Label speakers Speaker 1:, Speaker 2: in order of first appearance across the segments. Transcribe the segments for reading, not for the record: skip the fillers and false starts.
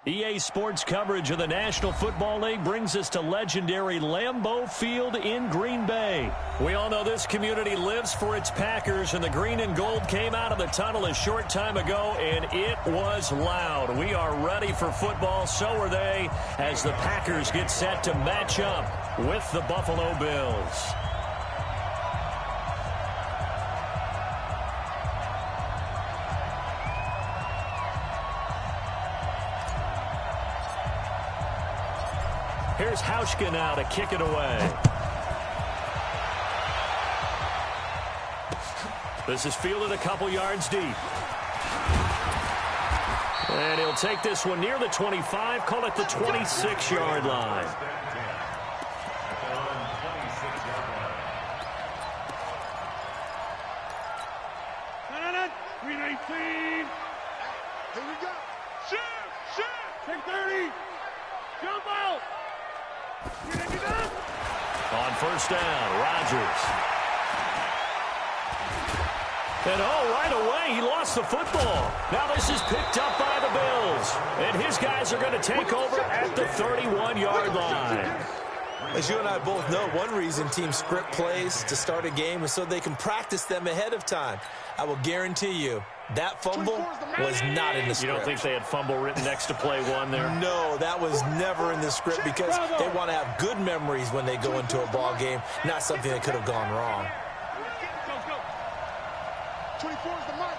Speaker 1: EA Sports coverage of the National Football League brings us to legendary Lambeau Field in Green Bay. We all know this community lives for its Packers, and the green and gold came out of the tunnel a short time ago, and it was loud. We are ready for football, so are they, as the Packers get set to match up with the Buffalo Bills. Here's Hauschka now to kick it away. This is fielded a couple yards deep. And he'll take this one near the 25, call it the 26-yard line.
Speaker 2: Here we go. Shoot! Take 30! Jump out!
Speaker 1: On first down, Rodgers. And right away, he lost the football. Now this is picked up by the Bills. And his guys are going to take over at the 31-yard line.
Speaker 3: As you and I both know, one reason teams script plays to start a game is so they can practice them ahead of time. I will guarantee you that fumble was not in the script.
Speaker 1: You don't think they had fumble written next to play one there?
Speaker 3: No, that was never in the script because they want to have good memories when they go into a ball game, not something that could have gone wrong.
Speaker 2: 24 is the mark.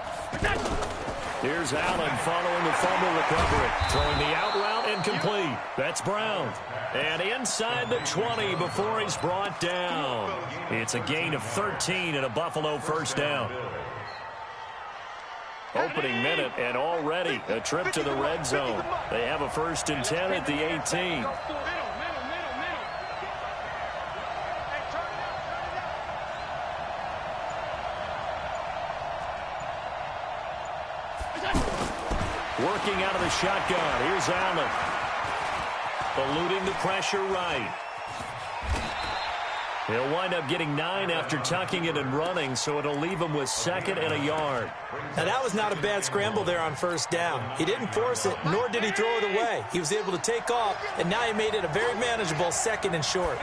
Speaker 1: Here's Allen following the fumble recovery. Throwing the out route incomplete. That's Brown. And inside the 20 before he's brought down. It's a gain of 13 and a Buffalo first down. Opening minute and already a trip to the red zone. They have a 1st and 10 at the 18. Working out of the shotgun. Here's Allen. Eluding the pressure right. He'll wind up getting 9 after tucking it and running, so it'll leave him with 2nd and a yard.
Speaker 3: Now, that was not a bad scramble there on first down. He didn't force it, nor did he throw it away. He was able to take off, and now he made it a very manageable 2nd and short.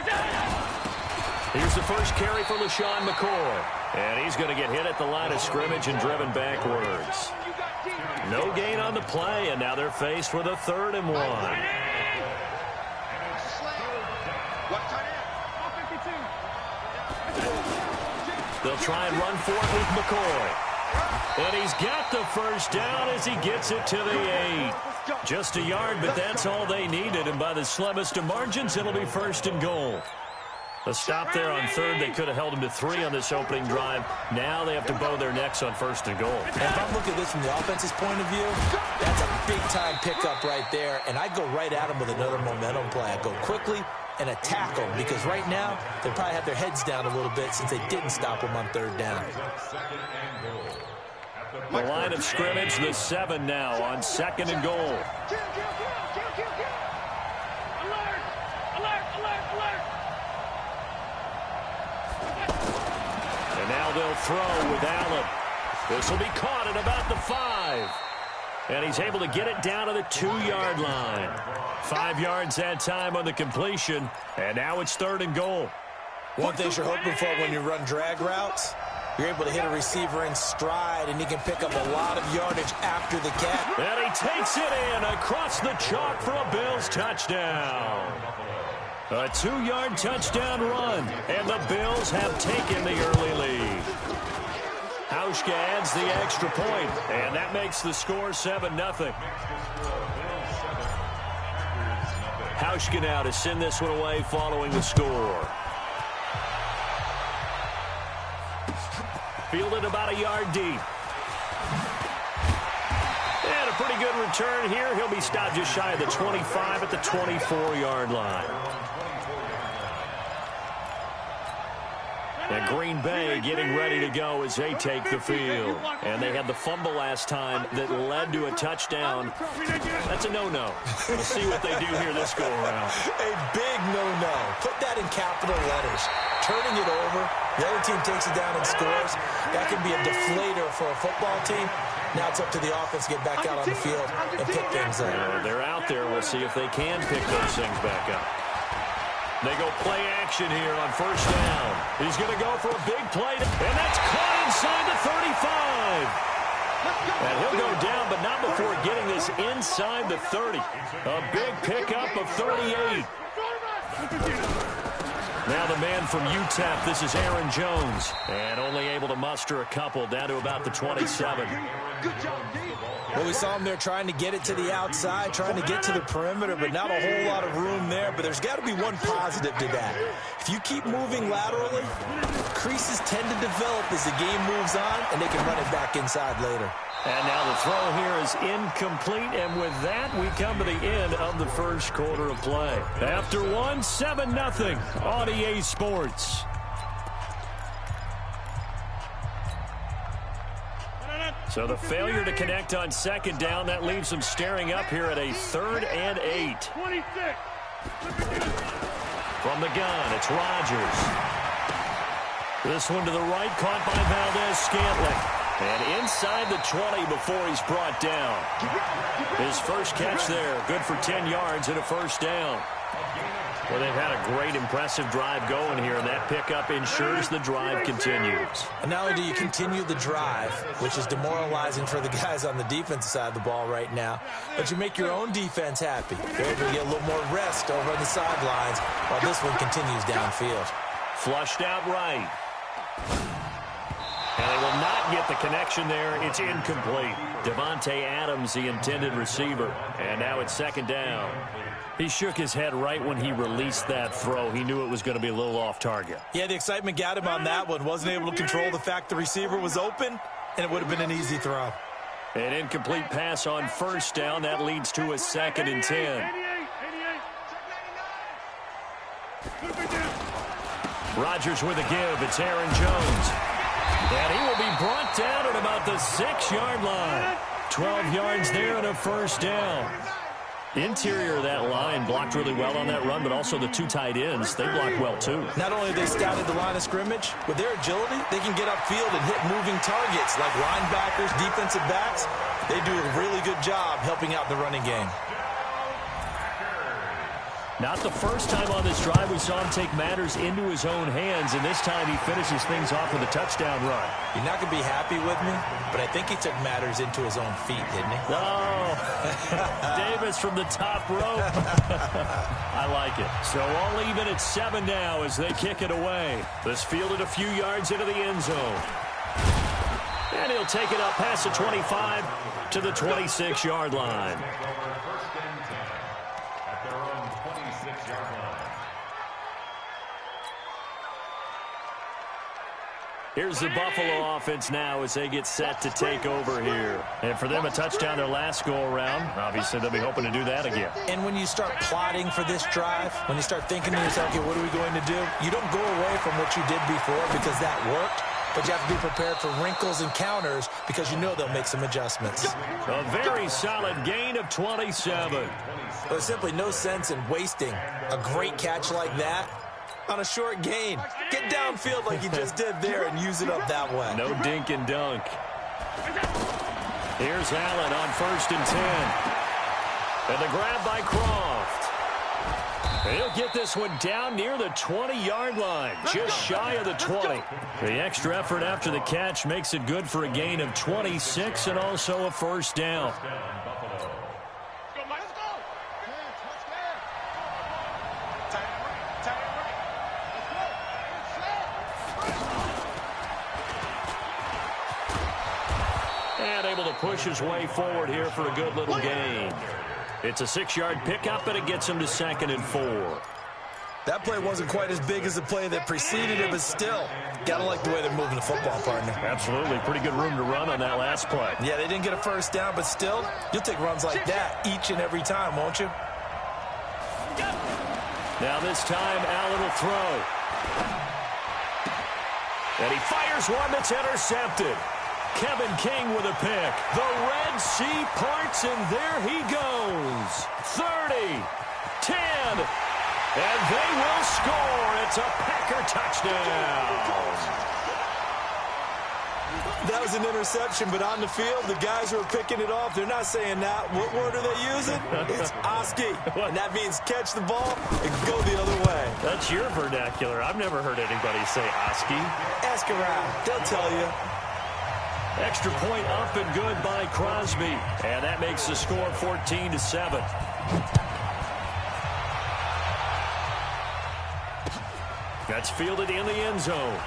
Speaker 1: Here's the first carry for LaShawn McCoy. And he's going to get hit at the line of scrimmage and driven backwards. No gain on the play, and now they're faced with a 3rd and 1. They'll try and run for it with McCoy. And he's got the first down as he gets it to the 8. Just a yard, but that's all they needed. And by the slimmest of margins, it'll be 1st and goal. A stop there on 3rd. They could have held him to 3 on this opening drive. Now they have to bow their necks on 1st and goal.
Speaker 3: And if I'm looking at this from the offense's point of view, that's a big-time pickup right there. And I'd go right at him with another momentum play. I'd go quickly and attack them because right now they probably have their heads down a little bit since they didn't stop him on 3rd down.
Speaker 1: The line of scrimmage, the 7 now on 2nd and goal. And now they'll throw with Allen. This will be caught at about the 5. And he's able to get it down to the 2-yard line. 5 yards that time on the completion. And now it's 3rd and goal.
Speaker 3: One thing you're hoping for when you run drag routes, you're able to hit a receiver in stride, and he can pick up a lot of yardage after the catch.
Speaker 1: And he takes it in across the chalk for a Bills touchdown. A 2-yard touchdown run, and the Bills have taken the early lead. Hauschka adds the extra point, and that makes the score 7-0. Hauschka now to send this one away following the score. Fielded about a yard deep. And a pretty good return here. He'll be stopped just shy of the 25 at the 24-yard line. And Green Bay getting ready to go as they take the field. And they had the fumble last time that led to a touchdown. That's a no-no. We'll see what they do here this go-around.
Speaker 3: A big no-no. Put that in capital letters. Turning it over, the other team takes it down and scores. That can be a deflator for a football team. Now it's up to the offense to get back out on the field and pick things up.
Speaker 1: They're out there. We'll see if they can pick those things back up. They go play action here on first down. He's going to go for a big play, and that's caught inside the 35. And he'll go down, but not before getting this inside the 30. A big pickup of 38. Now the man from UTEP, this is Aaron Jones. And only able to muster a couple, down to about the 27.
Speaker 3: Well, we saw him there trying to get it to the outside, trying to get to the perimeter, but not a whole lot of room there. But there's got to be one positive to that. If you keep moving laterally, creases tend to develop as the game moves on, and they can run it back inside later.
Speaker 1: And now the throw here is incomplete, and with that, we come to the end of the first quarter of play. After one, 7-0 on EA Sports. So the failure to connect on second down, that leaves them staring up here at a 3rd and 8. From the gun, it's Rodgers. This one to the right, caught by Valdez-Scantling. And inside the 20 before he's brought down. His first catch there, good for 10 yards and a first down. Well, they've had a great, impressive drive going here, and that pickup ensures the drive continues.
Speaker 3: And not only do you continue the drive, which is demoralizing for the guys on the defensive side of the ball right now, but you make your own defense happy. They're able to get a little more rest over on the sidelines while this one continues downfield.
Speaker 1: Flushed out right. And they will not get the connection there. It's incomplete. Devontae Adams, the intended receiver. And now it's second down. He shook his head right when he released that throw. He knew it was going to be a little off target.
Speaker 3: Yeah, the excitement got him on that one. Wasn't able to control the fact the receiver was open, and it would have been an easy throw.
Speaker 1: An incomplete pass on first down. That leads to a 2nd and 10. Rodgers with a give. It's Aaron Jones. And he will be brought down at about the 6-yard line. 12 yards there and a first down. Interior of that line blocked really well on that run, but also the two tight ends, they blocked well too.
Speaker 3: Not only have they scouted the line of scrimmage, with their agility, they can get upfield and hit moving targets like linebackers, defensive backs. They do a really good job helping out the running game.
Speaker 1: Not the first time on this drive we saw him take matters into his own hands, and this time he finishes things off with a touchdown run.
Speaker 3: You're not going to be happy with me, but I think he took matters into his own feet, didn't he?
Speaker 1: Oh, Davis from the top rope. I like it. So all even at 7 now as they kick it away. This fielded a few yards into the end zone. And he'll take it up past the 25 to the 26-yard line. Here's the Buffalo offense now as they get set to take over here. And for them, a touchdown their last go-around. Obviously, they'll be hoping to do that again.
Speaker 3: And when you start plotting for this drive, when you start thinking to yourself, okay, what are we going to do? You don't go away from what you did before because that worked, but you have to be prepared for wrinkles and counters because you know they'll make some adjustments.
Speaker 1: A very solid gain of 27.
Speaker 3: There's simply no sense in wasting a great catch like that on a short gain. Get downfield like you just did there and use it up that way.
Speaker 1: No dink and dunk. Here's Allen on 1st and 10. And the grab by Croft. And he'll get this one down near the 20-yard line, just shy of the 20. The extra effort after the catch makes it good for a gain of 26 and also a first down. Able to push his way forward here for a good little gain. It's a 6-yard pickup, and it gets him to 2nd and 4.
Speaker 3: That play wasn't quite as big as the play that preceded it, but still, gotta like the way they're moving the football, partner.
Speaker 1: Absolutely. Pretty good room to run on that last play.
Speaker 3: Yeah, they didn't get a first down, but still, you'll take runs like that each and every time, won't you?
Speaker 1: Now this time, Allen will throw. And he fires one that's intercepted. Kevin King with a pick. The Red Sea parts, and there he goes. 30, 10, and they will score. It's a Packer touchdown.
Speaker 3: That was an interception, but on the field, the guys who are picking it off, they're not saying that. What word are they using? It's Oski, and that means catch the ball and go the other way.
Speaker 1: That's your vernacular. I've never heard anybody say Oski.
Speaker 3: Ask around. They'll tell you.
Speaker 1: Extra point up and good by Crosby. And that makes the score 14-7. That's fielded in the end zone.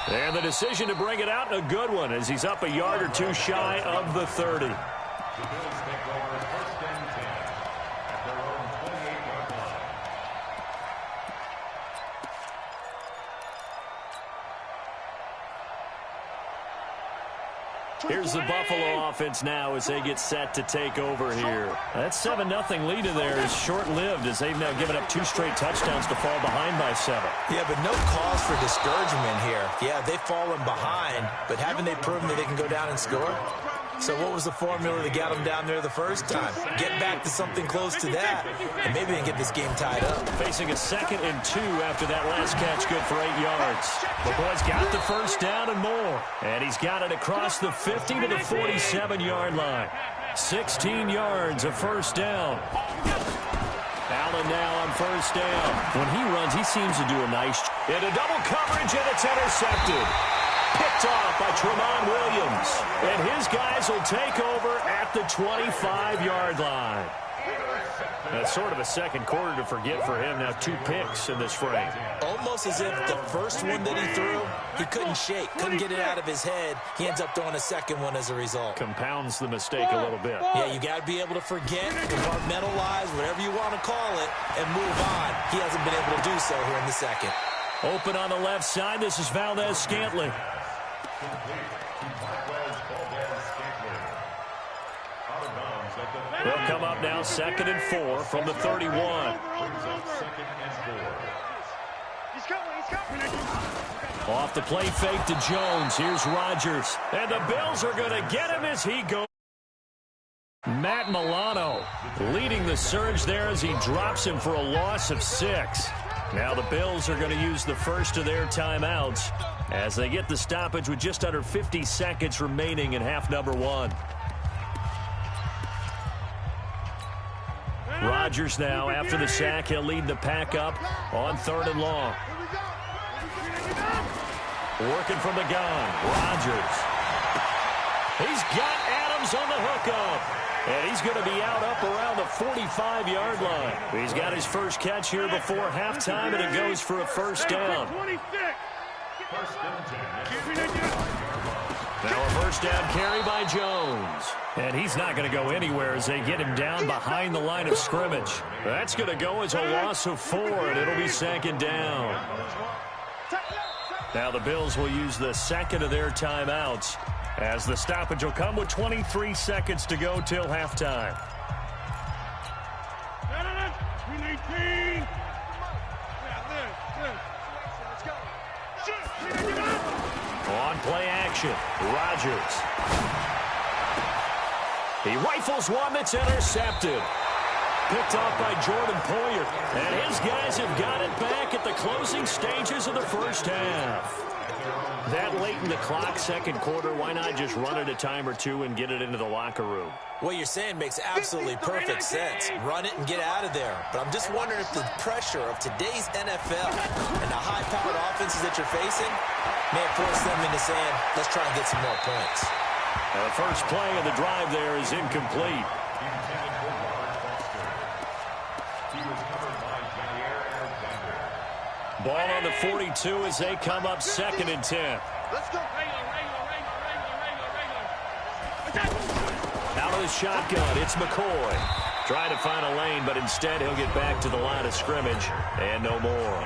Speaker 1: And the decision to bring it out, a good one, as he's up a yard or two shy of the 30. Here's the Buffalo offense now as they get set to take over here. That 7-0 lead in there is short-lived as they've now given up 2 straight touchdowns to fall behind by 7.
Speaker 3: Yeah, but no cause for discouragement here. Yeah, they've fallen behind, but haven't they proven that they can go down and score? So what was the formula that got them down there the first time? Get back to something close to that, and maybe they can get this game tied up.
Speaker 1: Facing a 2nd and 2 after that last catch, good for 8 yards. McCoy's got the first down and more, and he's got it across the 50 to the 47-yard line. 16 yards, a first down. Allen now on first down. When he runs, he seems to do a nice job. Into double coverage, and it's intercepted. Picked off by Tramon Williams. And his guys will take over at the 25-yard line. That's sort of a second quarter to forget for him. Now 2 picks in this frame.
Speaker 3: Almost as if the first one that he threw, he couldn't shake, couldn't get it out of his head. He ends up throwing a second one as a result.
Speaker 1: Compounds the mistake a little bit.
Speaker 3: Yeah, you got to be able to forget, compartmentalize, whatever you want to call it, and move on. He hasn't been able to do so here in the second.
Speaker 1: Open on the left side. This is Valdez-Scantling. They'll come up now 2nd and 4 from the 31. Off the play fake to Jones. Here's Rodgers. And the Bills are going to get him as he goes. Matt Milano leading the surge there as he drops him for a loss of 6. Now the Bills are going to use the first of their timeouts as they get the stoppage with just under 50 seconds remaining in half number 1. Rodgers now, after the sack, he'll lead the pack up on 3rd and long. Working from the gun, Rodgers. He's got Adams on the hookup. And he's going to be out up around the 45-yard line. He's got his first catch here before halftime, and it goes for a first down. Now a first down carry by Jones. And he's not going to go anywhere as they get him down behind the line of scrimmage. That's going to go as a loss of 4, and it'll be 2nd down. Now the Bills will use the second of their timeouts as the stoppage will come with 23 seconds to go till halftime. On play action, Rodgers. He rifles one that's intercepted. Picked off by Jordan Poyer. And his guys have got it back at the closing stages of the first half. That late in the clock, second quarter, why not just run it a time or two and get it into the locker room?
Speaker 3: What you're saying makes absolutely perfect sense. Run it and get out of there. But I'm just wondering if the pressure of today's NFL and the high-powered offenses that you're facing may have forced them into saying, let's try and get some more points.
Speaker 1: Now the first play of the drive there is incomplete. Ball on the 42 as they come up 2nd and 10.
Speaker 2: Let's go.
Speaker 1: Out of the shotgun, it's McCoy. Trying to find a lane, but instead he'll get back to the line of scrimmage and no more.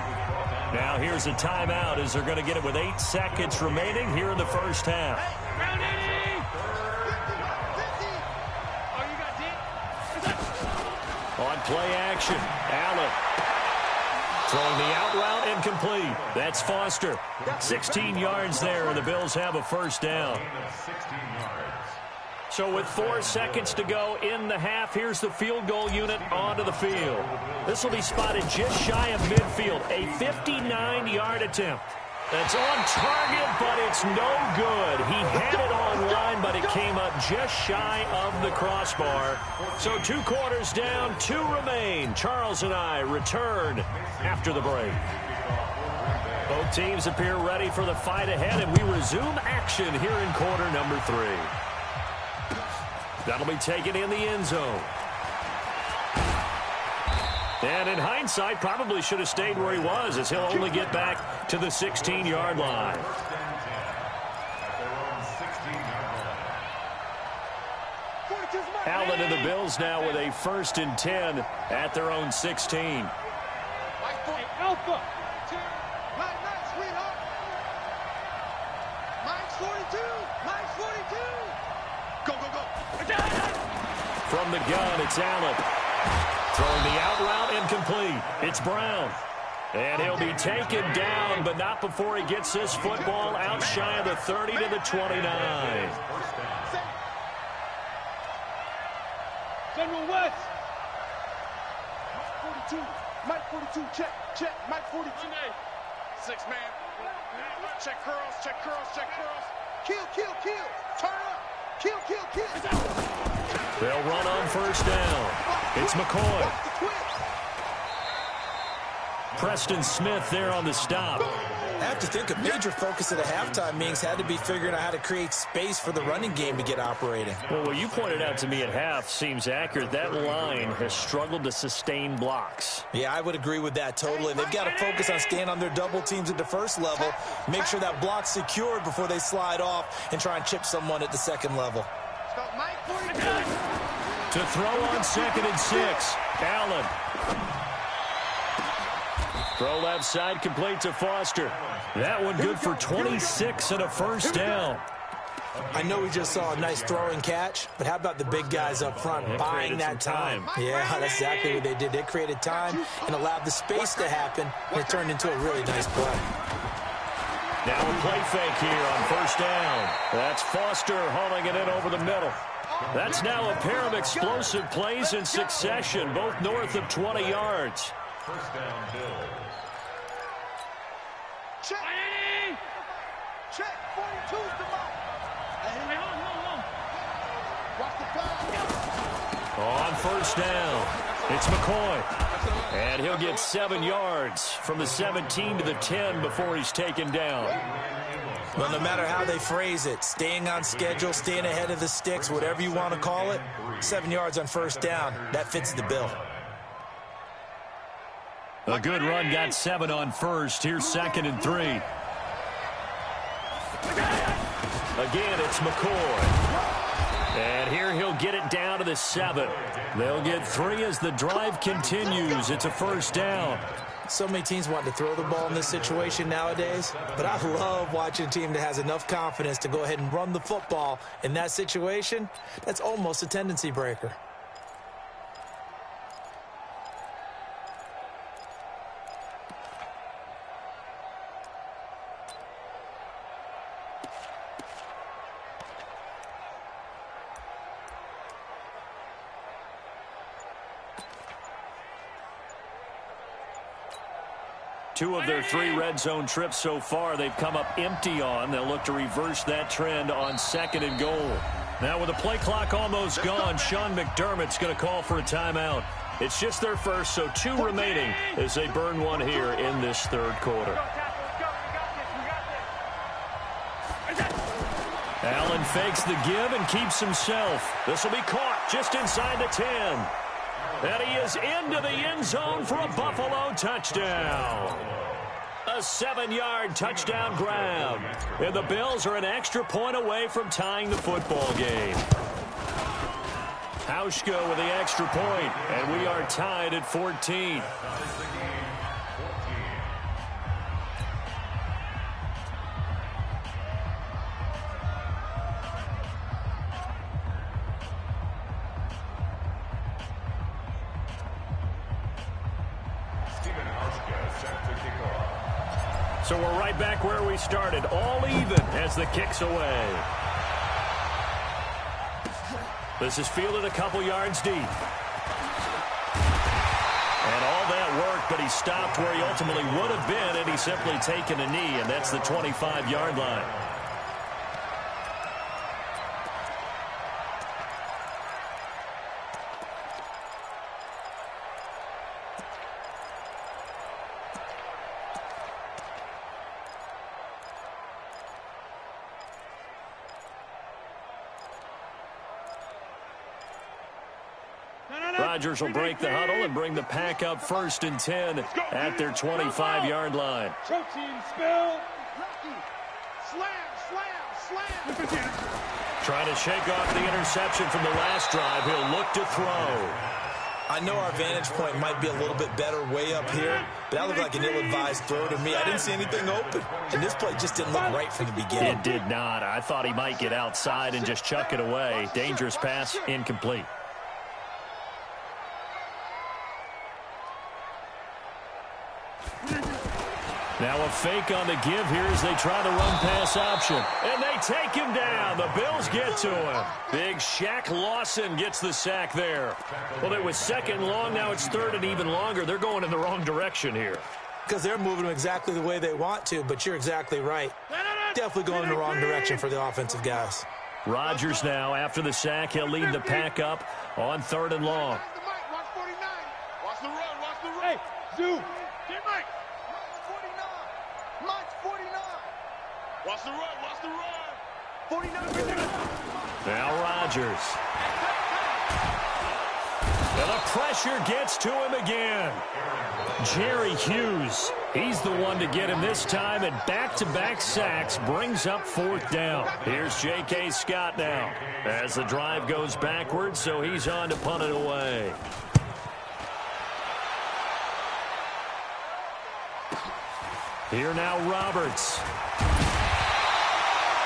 Speaker 1: Now here's a timeout as they're going to get it with 8 seconds remaining here in the first half. On play action, Allen. Throwing the out route incomplete. That's Foster. 16 yards there, and the Bills have a first down. So with 4 seconds to go in the half, here's the field goal unit onto the field. This will be spotted just shy of midfield. A 59-yard attempt. That's on target, but it's no good. He had it on line, but it came up just shy of the crossbar. So 2 quarters down, 2 remain. Charles and I return after the break. Both teams appear ready for the fight ahead, and we resume action here in quarter number 3. That'll be taken in the end zone. And in hindsight, probably should have stayed where he was, as he'll only get back to the 16-yard line. Allen and the Bills now with a 1st and 10 at their own 16.
Speaker 2: Alpha. Nice, sweetheart. Mike's 42. Mike's 42. Go, go, go.
Speaker 1: From the gun, it's Allen. Throwing the out route incomplete. It's Brown. And he'll be taken down, but not before he gets this football out shy of the 30 to the 29.
Speaker 2: General West. Mike 42. Mike 42. Check, check. Mike 42. 6 man. Check curls, check curls, check curls. Kill, kill, kill. Turn up. Kill, kill, kill.
Speaker 1: They'll run on 1st down. It's McCoy. Preston Smith there on the stop.
Speaker 3: I have to think a major focus at a halftime meetings had to be figuring out how to create space for the running game to get operating.
Speaker 1: Well, what you pointed out to me at half seems accurate. That line has struggled to sustain blocks.
Speaker 3: Yeah, I would agree with that totally. They've got to focus on staying on their double teams at the first level, make sure that block's secured before they slide off and try and chip someone at the second level.
Speaker 1: To throw on 2nd and 6, Allen. Throw left side, complete to Foster. That one good for 26 and a 1st down.
Speaker 3: I know we just saw a nice throwing catch, but how about the big guys up front buying that time? Yeah, that's exactly what they did. They created time and allowed the space to happen, and it turned into a really nice play.
Speaker 1: Now a play fake here on 1st down. That's Foster hauling it in over the middle. That's now a pair of explosive plays in succession, both north of 20 yards.
Speaker 2: 1st down, Bills. Check. Check. 42's the mark. Hey, hold. Watch the flag.
Speaker 1: On 1st down, it's McCoy. And he'll get 7 yards from the 17 to the 10 before he's taken down.
Speaker 3: Well, no matter how they phrase it, staying on schedule, staying ahead of the sticks, whatever you want to call it, 7 yards on 1st down, that fits the bill.
Speaker 1: A good run got 7 on 1st. Here's 2nd and 3. Again, it's McCoy. And here he'll get it down to the 7. They'll get 3 as the drive continues. It's a 1st down.
Speaker 3: So many teams want to throw the ball in this situation nowadays, but I love watching a team that has enough confidence to go ahead and run the football. In that situation, that's almost a tendency breaker.
Speaker 1: Two of their 3 red zone trips so far they've come up empty on. They'll look to reverse that trend on 2nd and goal. Now with the play clock almost gone, Sean McDermott's going to call for a timeout. It's just their first, so 2 remaining as they burn one here in this 3rd quarter. Allen fakes the give and keeps himself. This will be caught just inside the 10. And he is into the end zone for a Buffalo touchdown. A 7-yard touchdown grab. And the Bills are an extra point away from tying the football game. Hauschka with the extra point, and we are tied at 14. So we're right back where we started, all even as the kick's away. This is fielded a couple yards deep. And all that work, but he stopped where he ultimately would have been, and he's simply taken a knee, and that's the 25-yard line. Rodgers will break the huddle and bring the pack up 1st and 10 at their 25-yard line. Trying to shake off the interception from the last drive. He'll look to throw.
Speaker 3: I know our vantage point might be a little bit better way up here, but that looked like an ill-advised throw to me. I didn't see anything open, and this play just didn't look right from the beginning.
Speaker 1: It did not. I thought he might get outside and just chuck it away. Dangerous pass, incomplete. Now a fake on the give here as they try the run-pass option. And they take him down. The Bills get to him. Big Shaq Lawson gets the sack there. Well, it was 2nd and long. Now it's 3rd and even longer. They're going in the wrong direction here.
Speaker 3: Because they're moving them exactly the way they want to, but you're exactly right. Definitely going in the wrong direction for the offensive guys.
Speaker 1: Rodgers now, after the sack, he'll lead the pack up on 3rd and long.
Speaker 2: Watch the run. Watch the run. Hey, Zoo. Get Mike. Mike's 49. Watch the run. Watch the run. 49.
Speaker 1: Now Rodgers. And the pressure gets to him again. Jerry Hughes, he's the one to get him this time, and back-to-back sacks brings up 4th down. Here's J.K. Scott now as the drive goes backwards, so he's on to punt it away. Here now Roberts.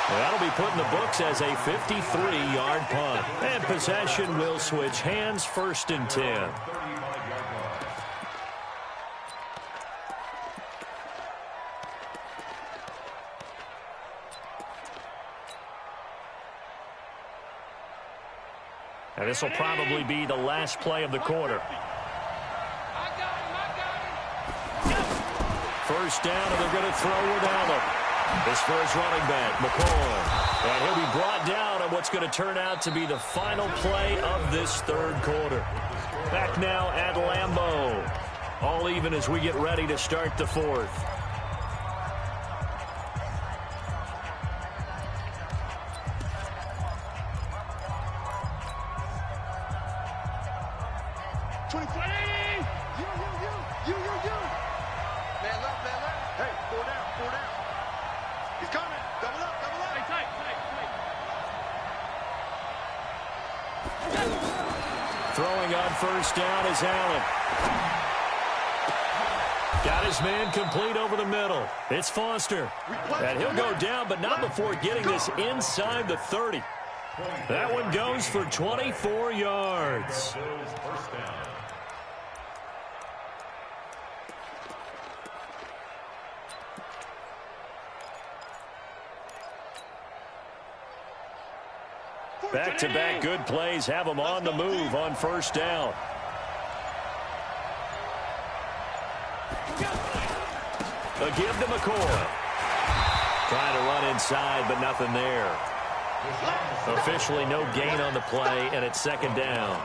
Speaker 1: That'll be put in the books as a 53-yard punt. And possession will switch hands, 1st and 10. And this will probably be the last play of the quarter. 1st down, and they're going to throw without him. This for his running back, McCoy. And he'll be brought down on what's going to turn out to be the final play of this 3rd quarter. Back now at Lambeau. All even as we get ready to start the 4th. Throwing on 1st down is Allen. Got his man complete over the middle. It's Foster. And he'll go down, but not before getting this inside the 30. That one goes for 24 yards. Back-to-back good plays have them on the move on 1st down. A give to McCoy. Trying to run inside, but nothing there. Officially no gain on the play, and it's 2nd down.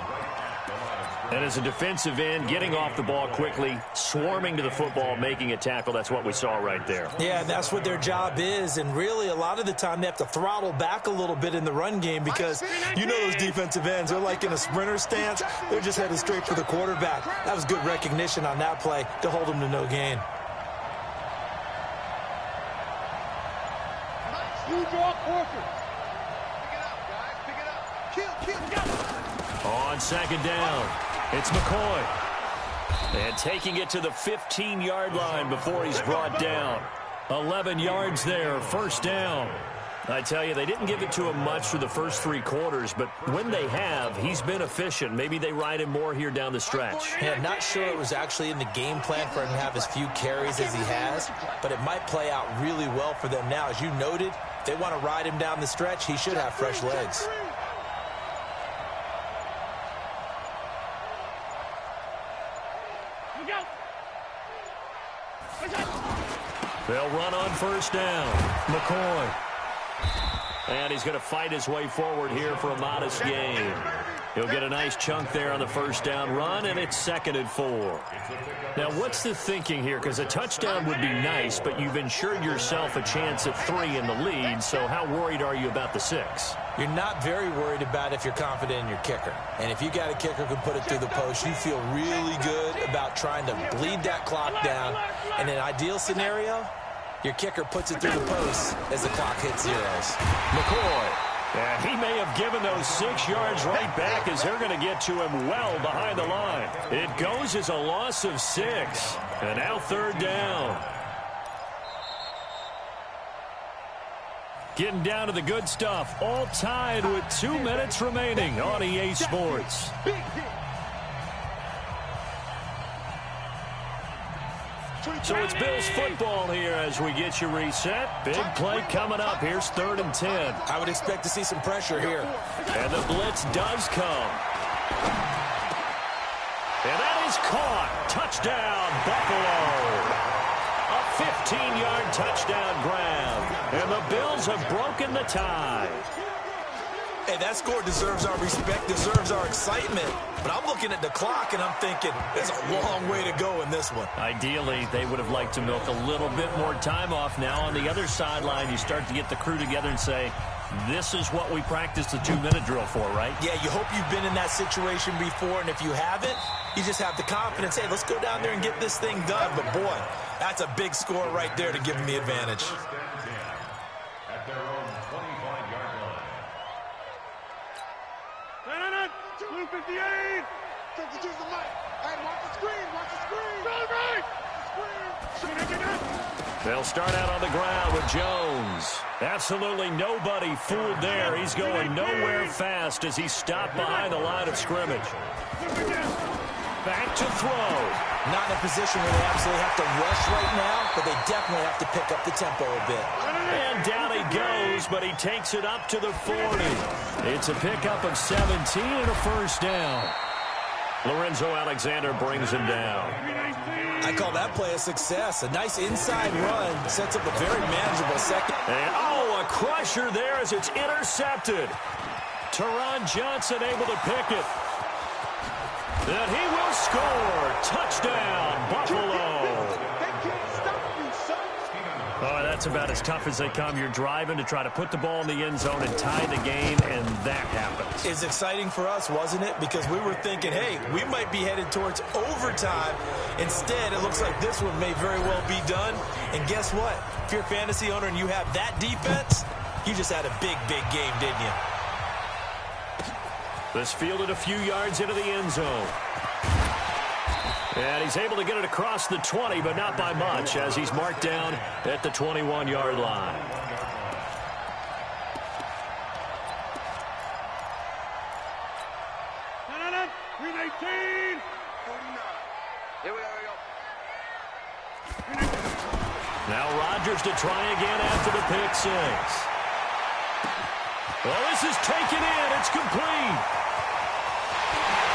Speaker 1: And as a defensive end, getting off the ball quickly, swarming to the football, making a tackle, that's what we saw right there.
Speaker 3: Yeah, that's what their job is, and really a lot of the time they have to throttle back a little bit in the run game because you know those defensive ends, they're like in a sprinter stance. They're just headed straight for the quarterback. That was good recognition on that play to hold them to no gain.
Speaker 1: On 2nd down, it's McCoy. And taking it to the 15-yard line before he's brought down. 11 yards there, 1st down. I tell you, they didn't give it to him much through the first 3 quarters, but when they have, he's been efficient. Maybe they ride him more here down the stretch.
Speaker 3: Yeah, I'm not sure it was actually in the game plan for him to have as few carries as he has, but it might play out really well for them now. As you noted, if they want to ride him down the stretch, he should have fresh legs.
Speaker 1: They'll run on first down. McCoy. And he's going to fight his way forward here for a modest gain. He'll get a nice chunk there on the first down run, and it's 2nd and 4. Now, what's the thinking here? Because a touchdown would be nice, but you've ensured yourself a chance at 3 in the lead, so how worried are you about the 6?
Speaker 3: You're not very worried about if you're confident in your kicker. And if you got a kicker who can put it through the post, you feel really good about trying to bleed that clock down. In an ideal scenario, your kicker puts it through the post as the clock hits zeros.
Speaker 1: McCoy. And he may have given those 6 yards right back as they're going to get to him well behind the line. It goes as a loss of 6. And now 3rd down. Getting down to the good stuff. All tied with 2 minutes remaining on EA Sports. So it's Bills football here as we get you reset. Big play coming up. Here's 3rd and 10.
Speaker 3: I would expect to see some pressure here.
Speaker 1: And the blitz does come. And that is caught. Touchdown, Buffalo. A 15-yard touchdown grab. And the Bills have broken the tie.
Speaker 3: Hey, that score deserves our respect, deserves our excitement. But I'm looking at the clock, and I'm thinking, there's a long way to go in this one.
Speaker 1: Ideally, they would have liked to milk a little bit more time off. Now, on the other sideline, you start to get the crew together and say, this is what we practiced the 2-minute drill for, right?
Speaker 3: Yeah, you hope you've been in that situation before, and if you haven't, you just have the confidence, hey, let's go down there and get this thing done. But, boy, that's a big score right there to give them the advantage.
Speaker 4: At their own 25-yard line.
Speaker 2: 258. Choose the mic. Hey, watch the screen. Watch the screen.
Speaker 1: They'll start out on the ground with Jones. Absolutely nobody fooled there. He's going nowhere fast as he stopped behind the line of scrimmage. Back to throw.
Speaker 3: Not in a position where they absolutely have to rush right now, but they definitely have to pick up the tempo a bit.
Speaker 1: And down he goes, but he takes it up to the 40. It's a pickup of 17 and a first down. Lorenzo Alexander brings him down.
Speaker 3: I call that play a success. A nice inside run sets up a very manageable second.
Speaker 1: And, oh, a crusher there as it's intercepted. Teron Johnson able to pick it. And he will score. Touchdown, Buffalo. Oh, that's about as tough as they come. You're driving to try to put the ball in the end zone and tie the game, and that happens.
Speaker 3: It's exciting for us, wasn't it? Because we were thinking, hey, we might be headed towards overtime. Instead, it looks like this one may very well be done. And guess what? If you're a fantasy owner and you have that defense, you just had a big, big game, didn't you?
Speaker 1: This fielded a few yards into the end zone. And he's able to get it across the 20, but not by much, as he's marked down at the 21-yard line. Now Rodgers to try again after the pick 6. Well, this is taken in. It's complete.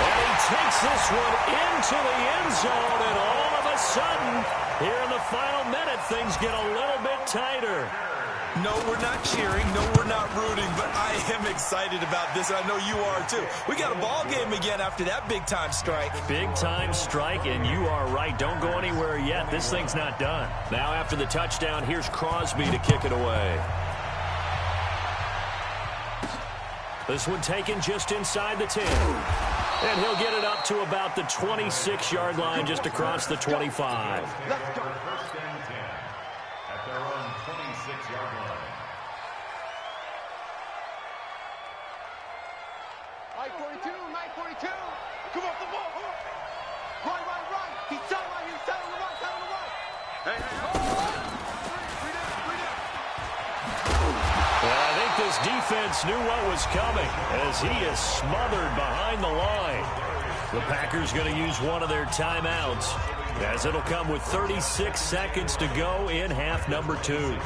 Speaker 1: And he takes this one into the end zone, and all of a sudden, here in the final minute, things get a little bit tighter.
Speaker 3: No, we're not cheering. No, we're not rooting, but I am excited about this, and I know you are too. We got a ball game again after that big-time strike.
Speaker 1: Big-time strike, and you are right. Don't go anywhere yet. This thing's not done. Now, after the touchdown, here's Crosby to kick it away. This one taken just inside the 10. And he'll get it up to about the 26-yard line, just across the 25.
Speaker 4: Let's go. First and 10 at their own 26-yard line.
Speaker 2: Mike 42, Mike 42. Come off the ball. Right. He's tight right. He's tight on the right, tight on the right. Hey.
Speaker 1: Well, this defense knew what was coming as he is smothered behind the line. The Packers going to use one of their timeouts as it'll come with 36 seconds to go in half number 2.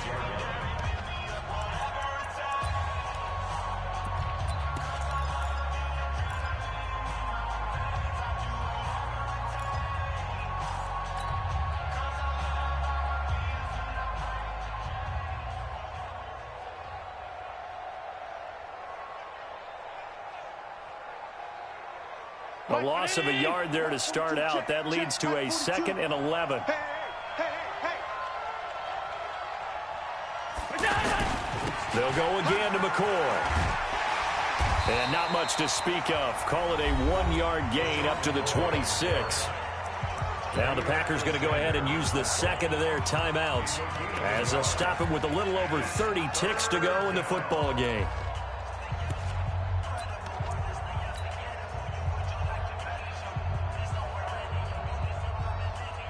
Speaker 1: A loss of a yard there to start out. That leads to a 2nd and 11. They'll go again to McCoy. And not much to speak of. Call it a 1-yard gain up to the 26. Now the Packers going to go ahead and use the second of their timeouts as they'll stop him with a little over 30 ticks to go in the football game.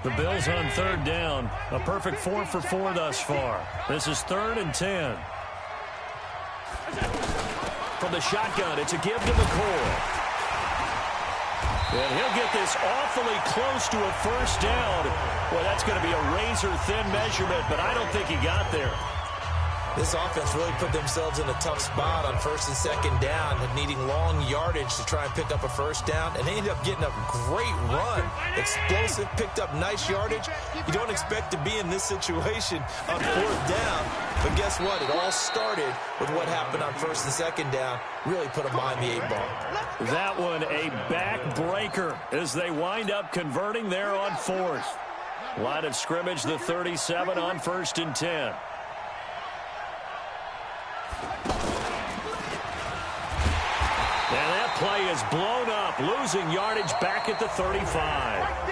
Speaker 1: The Bills on 3rd down. A perfect 4 for 4 thus far. This is 3rd and 10. From the shotgun, it's a give to McCoy. And he'll get this awfully close to a first down. Boy, that's going to be a razor-thin measurement, but I don't think he got there.
Speaker 3: This offense really put themselves in a tough spot on 1st and 2nd down, needing long yardage to try and pick up a first down, and they ended up getting a great run. Explosive, picked up nice yardage. You don't expect to be in this situation on 4th down, but guess what? It all started with what happened on 1st and 2nd down. Really put them behind the 8-ball.
Speaker 1: That one a backbreaker as they wind up converting there on 4th. Line of scrimmage, the 37 on 1st and 10. And that play is blown up, losing yardage back at the 35.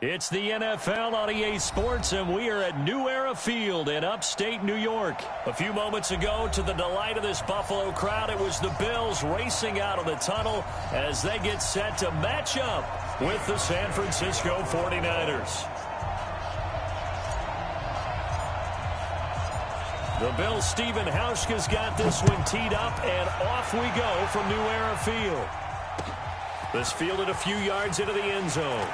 Speaker 1: It's the NFL on EA Sports, and we are at New Era Field in upstate New York. A few moments ago, to the delight of this Buffalo crowd, it was the Bills racing out of the tunnel as they get set to match up with the San Francisco 49ers. The Bills' Stephen Hauschka's got this one teed up, and off we go from New Era Field. This fielded a few yards into the end zone.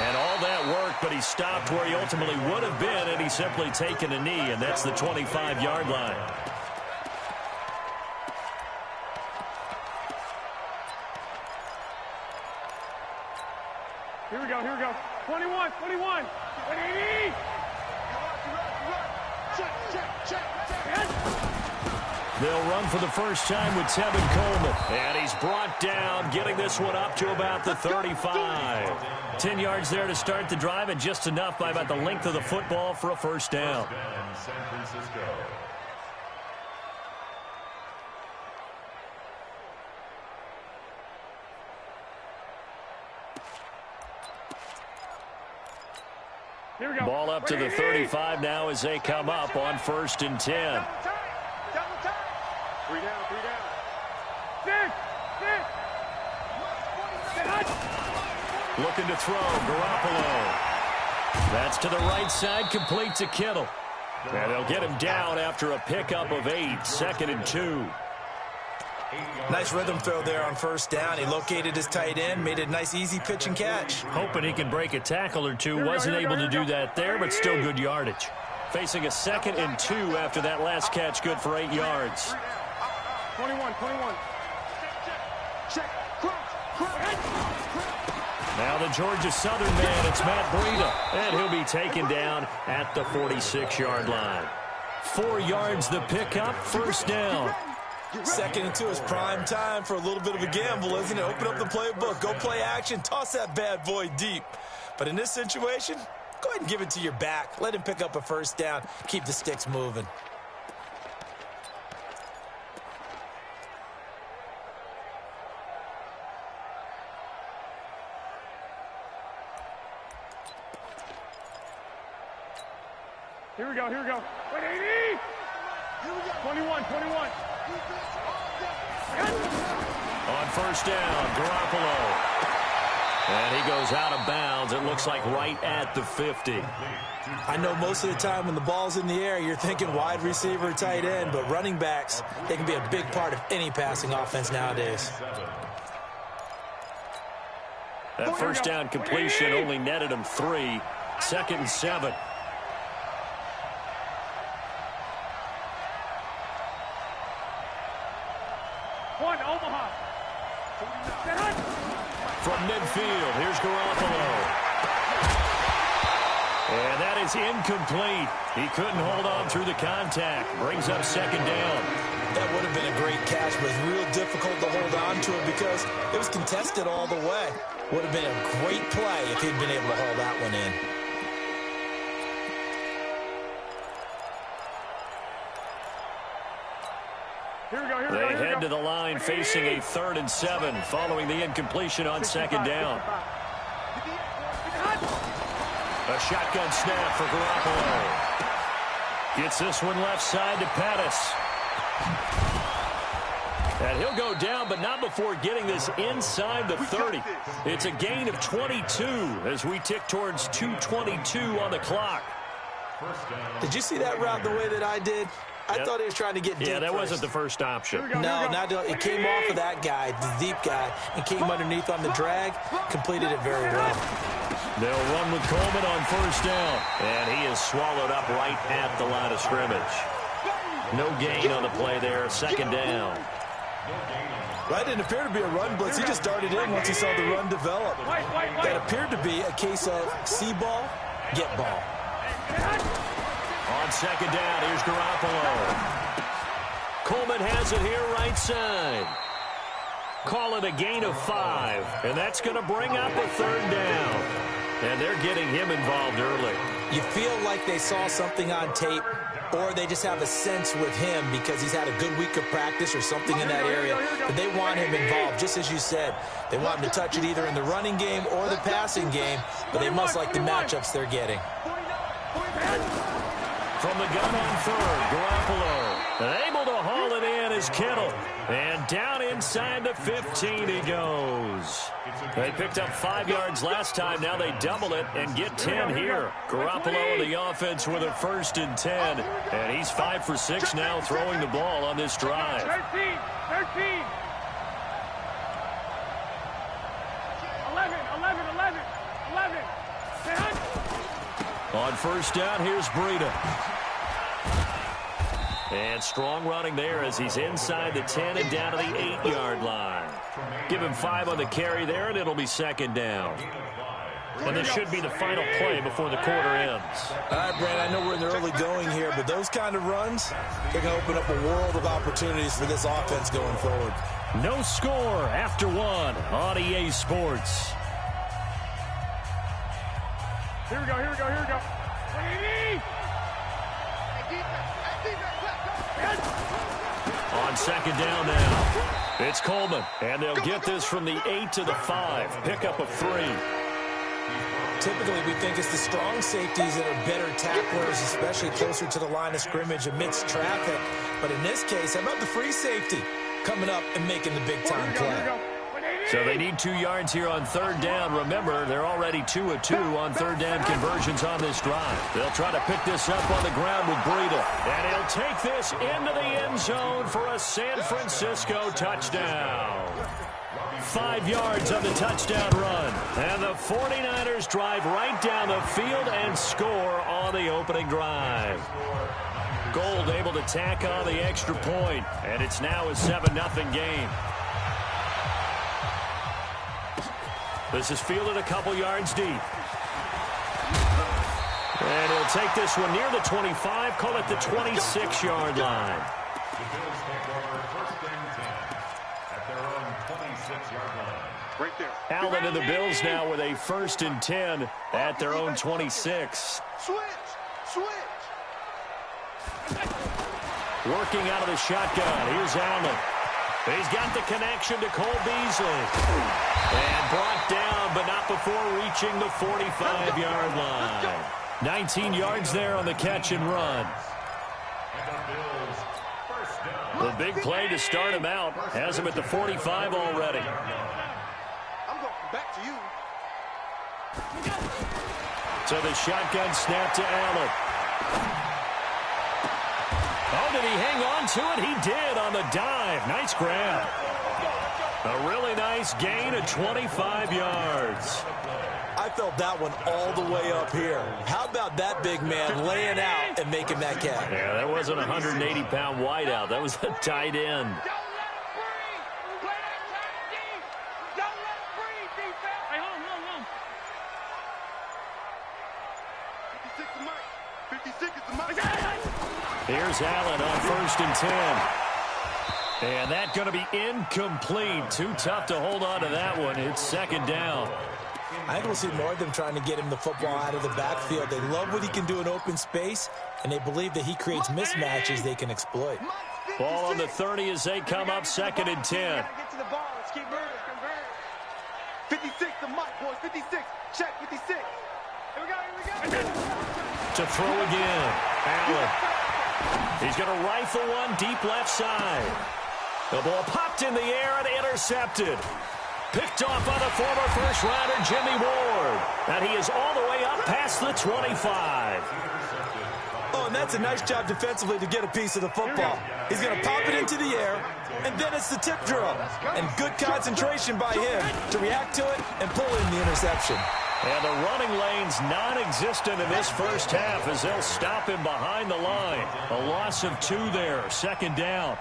Speaker 1: And all that work, but he stopped where he ultimately would have been, and he's simply taken a knee, and that's the 25-yard line.
Speaker 2: Here we go, here we go. 21, 21. 20.
Speaker 1: They'll run for the first time with Tevin Coleman. And he's brought down, getting this one up to about the 35. 10 yards there to start the drive, and just enough by about the length of the football for a first down.
Speaker 4: San Francisco.
Speaker 2: Here we go.
Speaker 1: Ball up to the 35 now as they come up on 1st and 10.
Speaker 2: Three down, three down. Six.
Speaker 1: Looking to throw, Garoppolo. That's to the right side, complete to Kittle. And they'll get him down after a pickup of 8, 2nd and 2.
Speaker 3: Nice rhythm throw there on 1st down. He located his tight end, made a nice easy pitch and catch.
Speaker 1: Hoping he can break a tackle or two. Wasn't able to do that there, but still good yardage. Facing a 2nd and 2 after that last catch, good for 8 yards.
Speaker 2: 21, 21. Check.
Speaker 1: Now the Georgia Southern man, it's Matt Breida, and he'll be taken down at the 46-yard line. 4 yards the pickup, 1st down.
Speaker 3: 2nd and 2 is prime time for a little bit of a gamble, isn't it? Open up the playbook, go play action, toss that bad boy deep. But in this situation, go ahead and give it to your back. Let him pick up a 1st down, keep the sticks moving.
Speaker 2: Here we go, here we go. 180. 21, 21.
Speaker 1: On 1st down, Garoppolo. And he goes out of bounds, it looks like right at the 50.
Speaker 3: I know most of the time when the ball's in the air, you're thinking wide receiver, tight end, but running backs, they can be a big part of any passing offense nowadays.
Speaker 1: That 1st down completion only netted him 3, 2nd and 7. From midfield, here's Garoppolo. And that is incomplete. He couldn't hold on through the contact. Brings up 2nd down.
Speaker 3: That would have been a great catch, but it's real difficult to hold on to it because it was contested all the way. Would have been a great play if he'd been able to hold that one in.
Speaker 1: They head to the line facing a 3rd and 7 following the incompletion on 2nd down. A shotgun snap for Garoppolo. Gets this one left side to Pettis. And he'll go down, but not before getting this inside the 30. It's a gain of 22 as we tick towards 2:22 on the clock.
Speaker 3: Did you see that route the way that I did? I thought he was trying to get deep.
Speaker 1: Yeah, that
Speaker 3: first.
Speaker 1: wasn't the first option.
Speaker 3: No, it came off of that guy, the deep guy, and came underneath on the drag, completed it very well.
Speaker 1: They'll run with Coleman on 1st down, and he is swallowed up right at the line of scrimmage. No gain on the play there, 2nd down.
Speaker 3: That didn't appear to be a run blitz. He just darted in once he saw the run develop. That appeared to be a case of see ball, get ball.
Speaker 1: On 2nd down, here's Garoppolo. Coleman has it here right side. Call it a gain of 5, and that's going to bring up a 3rd down. And they're getting him involved early.
Speaker 3: You feel like they saw something on tape or they just have a sense with him because he's had a good week of practice or something in that area that they want him involved. Just as you said, they want him to touch it either in the running game or the passing game, but they must like the matchups they're getting.
Speaker 1: From the gun on third, Garoppolo able to haul it in is Kittle. And down inside the 15 he goes. They picked up 5 yards last time. Now they double it and get 10 here. Garoppolo in the offense with a 1st and 10. And he's 5 for 6 now throwing the ball on this drive.
Speaker 2: 13. 11.
Speaker 1: On 1st down, here's Breida. And strong running there as he's inside the 10 and down to the 8-yard line. Give him 5 on the carry there, and it'll be 2nd down. And this should be the final play before the quarter ends.
Speaker 3: All right, Brad, I know we're in the early going here, but those kind of runs, they're going to open up a world of opportunities for this offense going forward.
Speaker 1: No score after 1 on EA Sports.
Speaker 2: Here we go.
Speaker 1: On 2nd down now, it's Coleman, and they'll get this from the 8 to the 5. Pickup of 3.
Speaker 3: Typically, we think it's the strong safeties that are better tacklers, especially closer to the line of scrimmage amidst traffic. But in this case, how about the free safety coming up and making the big-time play?
Speaker 1: So they need 2 yards here on 3rd down. Remember, they're already 2 of 2 on 3rd down conversions on this drive. They'll try to pick this up on the ground with Breida. And he'll take this into the end zone for a San Francisco touchdown. 5 yards on the touchdown run. And the 49ers drive right down the field and score on the opening drive. Gold able to tack on the extra point. And it's now a 7-0 game. This is fielded a couple yards deep. And he'll take this one near the 25, call it the 26-yard line.
Speaker 4: The Bills take over 1st and 10 at their own 26-yard line.
Speaker 2: Right there.
Speaker 1: Allen and the Bills now with a 1st and 10 at their own 26.
Speaker 2: Switch.
Speaker 1: Working out of the shotgun. Here's Allen. He's got the connection to Cole Beasley. And brought down, but not before reaching the 45-yard line. 19 yards there on the catch and run. The big play to start him out has him at the 45 already.
Speaker 2: I'm going back to you.
Speaker 1: So the shotgun snap to Allen. Oh, did he hang on to it? He did on the dive. Nice grab. A really nice gain of 25 yards.
Speaker 3: I felt that one all the way up here. How about that big man laying out and making that catch?
Speaker 1: Yeah, that wasn't a 180-pound wideout. That was a tight end. Here's Allen on 1st and 10. And that's going to be incomplete. Too tough to hold on to that one. It's 2nd down.
Speaker 3: I think we'll see more of them trying to get him the football out of the backfield. They love what he can do in open space, and they believe that he creates mismatches they can exploit.
Speaker 1: Ball on the 30 as they come up 2nd and 10.
Speaker 2: Get to the ball. Let's keep moving. 56, the Mike, boys. 56. Check 56. Here we go.
Speaker 1: To throw again. Allen. He's going to rifle one deep left side. The ball popped in the air and intercepted. Picked off by the former first-rounder Jimmy Ward. And he is all the way up past the 25.
Speaker 3: Oh, and that's a nice job defensively to get a piece of the football. He's going to pop it into the air, and then it's the tip drill. And good concentration by him to react to it and pull in the interception.
Speaker 1: And the running lane's non-existent in this first half as they'll stop him behind the line. A loss of 2 there, 2nd down.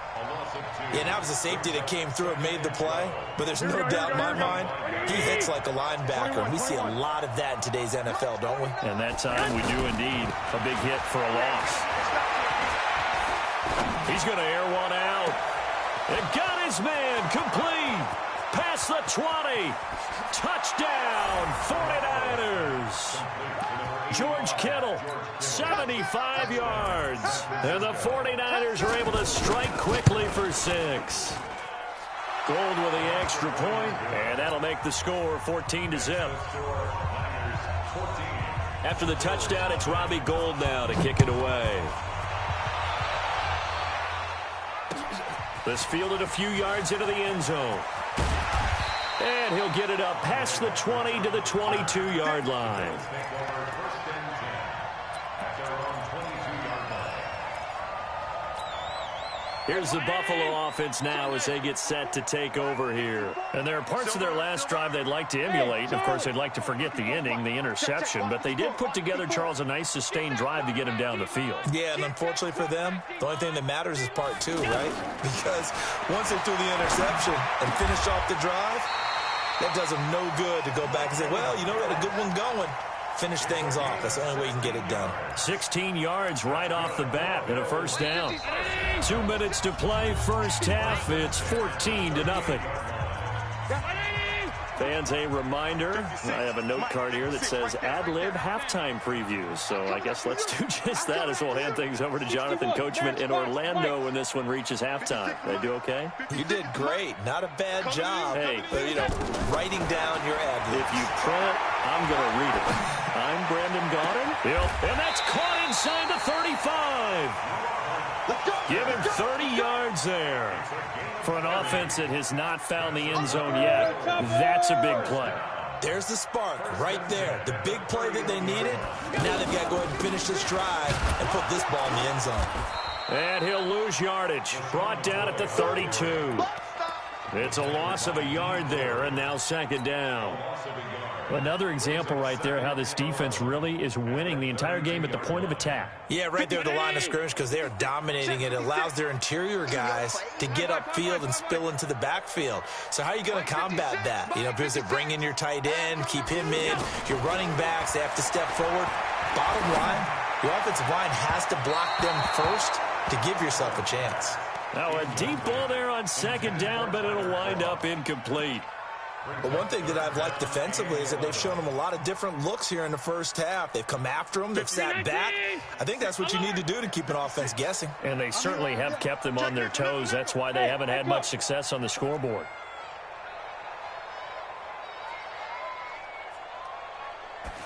Speaker 3: Yeah, that was a safety that came through and made the play. But there's no doubt in my mind, he hits like a linebacker. And we see a lot of that in today's NFL, don't we?
Speaker 1: And that time we do indeed. A big hit for a loss. He's going to air one out. And got his man complete. Past the 20. Touchdown, 49ers. George Kittle, 75 yards. And the 49ers are able to strike quickly for 6. Gold with the extra point, and that'll make the score 14-0. After the touchdown, it's Robbie Gould now to kick it away. This fielded a few yards into the end zone. And he'll get it up past the 20 to the 22-yard line. Here's the Buffalo offense now as they get set to take over here. And there are parts of their last drive they'd like to emulate. Of course, they'd like to forget the ending, the interception. But they did put together, Charles, a nice sustained drive to get him down the field. Yeah, and unfortunately for them, the only thing that matters is part 2, right? Because once they threw the interception and finished off the drive, that does them no good to go back and say, well, you know, we had a good one going. Finish things off. That's the only way you can get it done. 16 yards right off the bat and a first down. 2 minutes to play first half. It's 14-0. Fans, a reminder, I have a note card here that says ad-lib halftime previews. So I guess let's do just that as we'll hand things over to Jonathan Coachman in Orlando when this one reaches halftime. Did I do okay? You did great. Not a bad job. Hey, but, you know, writing down your ad-libs. If you print, I'm going to read it. I'm Brandon Gaudin. And that's caught inside the 35. Give him 30 yards there. For an offense that has not found the end zone yet, that's a big play. There's the spark right there. The big play that they needed. Now they've got to go ahead and finish this drive and put this ball in the end zone. And he'll lose yardage. Brought down at the 32. It's a loss of a yard there, and now second down. Another example right there how this defense really is winning the entire game at the point of attack. Yeah, right there at the line of scrimmage because they are dominating it. It allows their interior guys to get upfield and spill into the backfield. So how are you going to combat that? You know, because they bring in your tight end, keep him in. Your running backs, they have to step forward. Bottom line, your offensive line has to block them first to give yourself a chance. Now a deep ball there on second down, but it'll wind up incomplete. But one thing that I've liked defensively is that they've shown them a lot of different looks here in the first half. They've come after them. They've sat back. I think that's what you need to do to keep an offense guessing. And they certainly have kept them on their toes. That's why they haven't had much success on the scoreboard.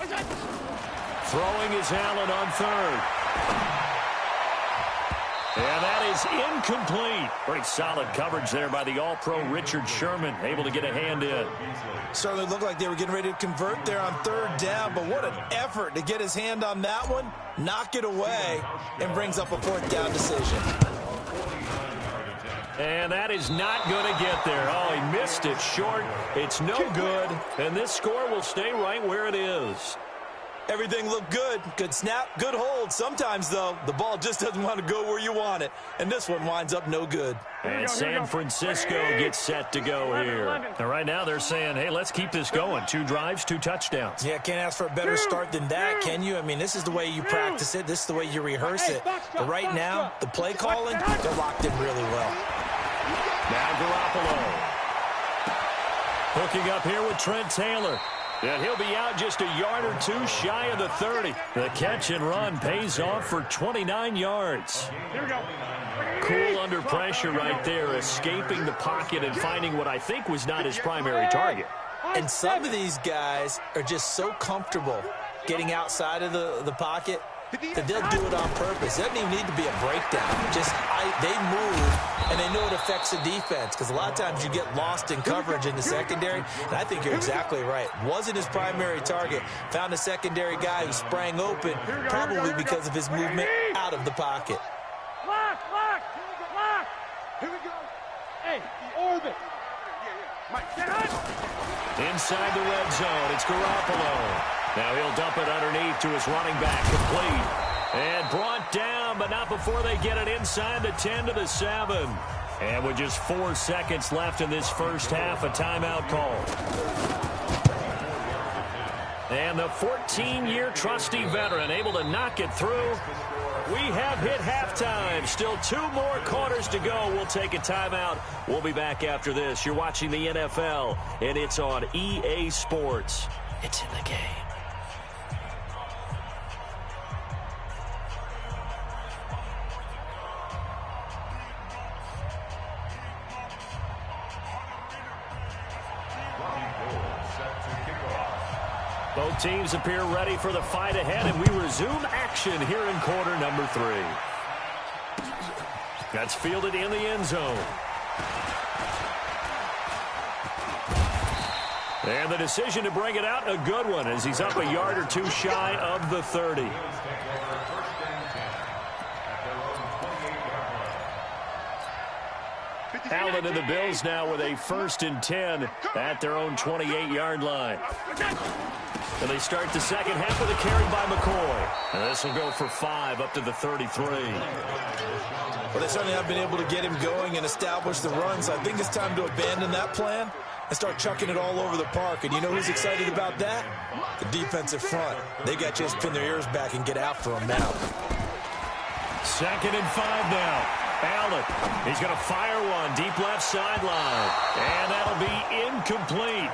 Speaker 1: Throwing is Allen on third. And that is incomplete. Pretty solid coverage there by the All-Pro Richard Sherman, able to get a hand in. Certainly looked like they were getting ready to convert there on third down, but what an effort to get his hand on that one, knock it away, and brings up a fourth down decision. And that is not going to get there. Oh, he missed it short. It's no good, and this score will stay right where it is. Everything looked good. Good snap, good hold. Sometimes, though, the ball just doesn't want to go where you want it. And this one winds up no good. And San Francisco gets set to go here. And right now they're saying, hey, let's keep this going. 2 drives, 2 touchdowns. Yeah, can't ask for a better start than that, can you? I mean, this is the way you practice it. This is the way you rehearse it. But right now, the play calling, they're locked in really well. Now Garoppolo. Hooking up here with Trent Taylor. And he'll be out just a yard or 2 shy of the 30. The catch and run pays off for 29 yards. Cool under pressure right there, escaping the pocket and finding what I think was not his primary target. And some of these guys are just so comfortable getting outside of the pocket that they'll do it on purpose. It doesn't even need to be a breakdown. Just they move, and they know it affects the defense because a lot of times you get lost in coverage in the secondary, and I think you're exactly right. Wasn't his primary target. Found a secondary guy who sprang open, probably because of his movement out of the pocket.
Speaker 5: Lock! Here we go. Hey, orbit. Get up.
Speaker 1: Inside the red zone, it's Garoppolo. Now he'll dump it underneath to his running back, complete. And brought down, but not before they get it inside the 10 to the 7. And with just 4 seconds left in this first half, a timeout call. And the 14-year trusty veteran able to knock it through. We have hit halftime. Still 2 more quarters to go. We'll take a timeout. We'll be back after this. You're watching the NFL, and it's on EA Sports. It's in the game. Both teams appear ready for the fight ahead, and we resume action here in quarter number 3. That's fielded in the end zone. And the decision to bring it out, a good one, as he's up a yard or two shy of the 30. Allen and the Bills now with a 1st and 10 at their own 28-yard line. And they start the second half with a carry by McCoy. And this will go for 5 up to the 33.
Speaker 3: Well, they certainly have been able to get him going and establish the run, so I think it's time to abandon that plan and start chucking it all over the park. And you know who's excited about that? The defensive front. They got to just pin their ears back and get after him now.
Speaker 1: 2nd and 5 now. Allen, he's going to fire one deep left sideline. And that'll be incomplete.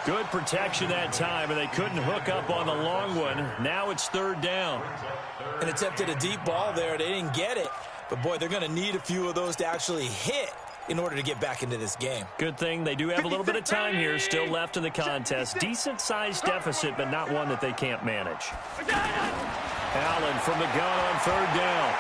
Speaker 1: Good protection that time, and they couldn't hook up on the long one. Now it's 3rd down.
Speaker 3: And attempted a deep ball there. They didn't get it. But, boy, they're going to need a few of those to actually hit in order to get back into this game.
Speaker 1: Good thing they do have a little bit of time here still left in the contest. Decent-sized deficit, but not one that they can't manage. Allen from the gun on 3rd down.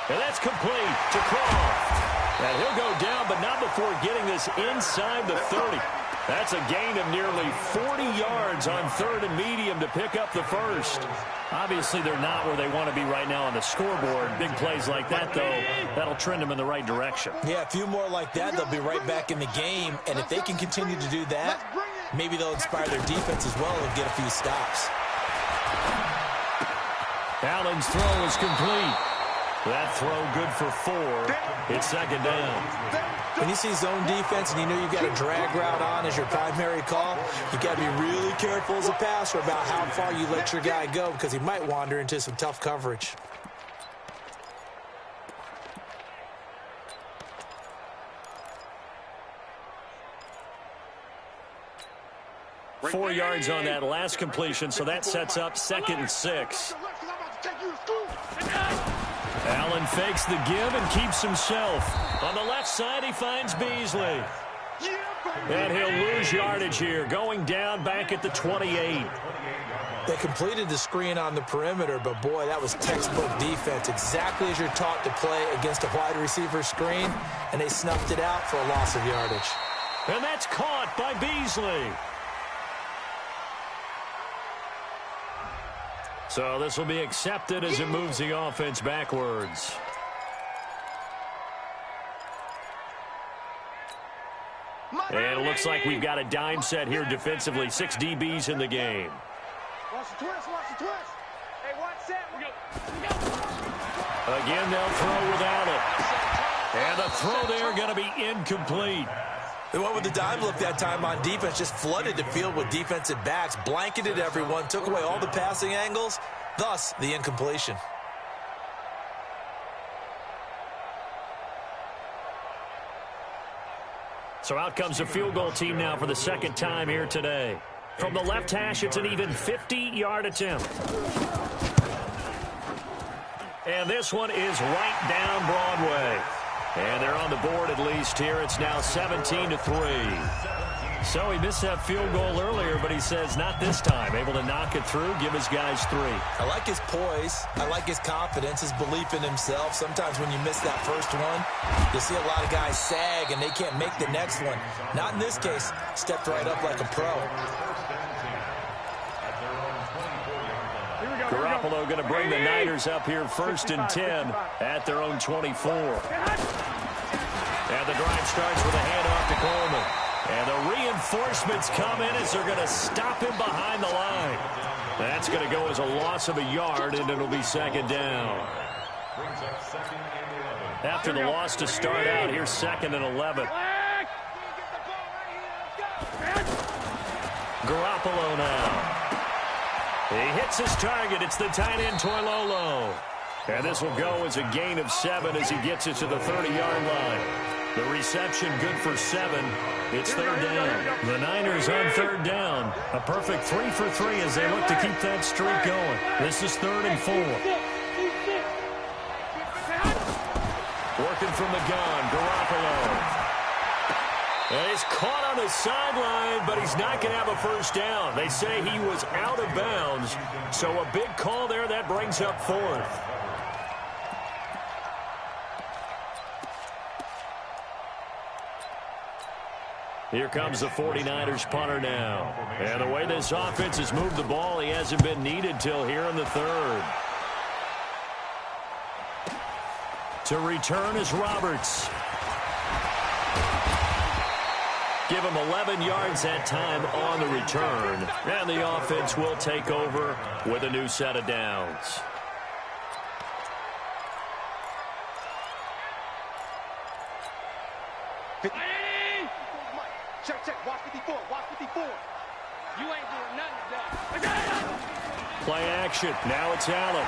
Speaker 1: And that's complete to Croft. And he'll go down, but not before getting this inside the 30. That's a gain of nearly 40 yards on 3rd and medium to pick up the 1st. Obviously, they're not where they want to be right now on the scoreboard. Big plays like that, though, that'll trend them in the right direction.
Speaker 3: Yeah, a few more like that, they'll be right back in the game. And if they can continue to do that, maybe they'll inspire their defense as well and get a few stops.
Speaker 1: Allen's throw is complete. That throw good for 4. It's 2nd down.
Speaker 3: When you see zone defense and you know you've got a drag route on as your primary call, you've got to be really careful as a passer about how far you let your guy go because he might wander into some tough coverage.
Speaker 1: Four yards on that last completion, so that sets up 2nd and 6. Allen fakes the give and keeps himself. On the left side, he finds Beasley. And he'll lose yardage here, going down back at the 28.
Speaker 3: They completed the screen on the perimeter, but, boy, that was textbook defense, exactly as you're taught to play against a wide receiver screen, and they snuffed it out for a loss of yardage.
Speaker 1: And that's caught by Beasley. So this will be accepted as it moves the offense backwards. And it looks like we've got a dime set here defensively. 6 DBs in the game.
Speaker 2: Watch the twist, watch the twist. Hey, watch set.
Speaker 1: Again, they'll throw without it. And the throw there going to be incomplete.
Speaker 3: They went with the dime look that time on defense, just flooded the field with defensive backs, blanketed everyone, took away all the passing angles, thus the incompletion.
Speaker 1: So out comes a field goal team now for the 2nd time here today. From the left hash, it's an even 50-yard attempt. And this one is right down Broadway. And they're on the board at least here. It's now 17-3. So he missed that field goal earlier, but he says not this time. Able to knock it through, give his guys 3.
Speaker 3: I like his poise. I like his confidence, his belief in himself. Sometimes when you miss that first one, you see a lot of guys sag and they can't make the next one. Not in this case. Stepped right up like a pro.
Speaker 1: Garoppolo going to bring the Niners up here 1st and 10 at their own 24. And the drive starts with a handoff to Coleman. And the reinforcements come in as they're going to stop him behind the line. That's going to go as a loss of a yard, and it'll be 2nd down. After the loss to start out, here's 2nd and 11. Garoppolo now. He hits his target. It's the tight end, Toilolo. And this will go as a gain of 7 as he gets it to the 30-yard line. The reception good for 7. It's 3rd down. The Niners on 3rd down. A perfect 3 for 3 as they look to keep that streak going. This is 3rd and 4. Working from the gun, Garoppolo. Well, he's caught on the sideline, but he's not going to have a first down. They say he was out of bounds, so a big call there. That brings up fourth. Here comes the 49ers punter now. And the way this offense has moved the ball, he hasn't been needed till here in the third. To return is Roberts. Give him 11 yards that time on the return. And the offense will take over with a new set of downs.
Speaker 2: Check. Watch 54. Watch 54.
Speaker 5: You ain't doing nothing today.
Speaker 1: Play action. Now it's Allen.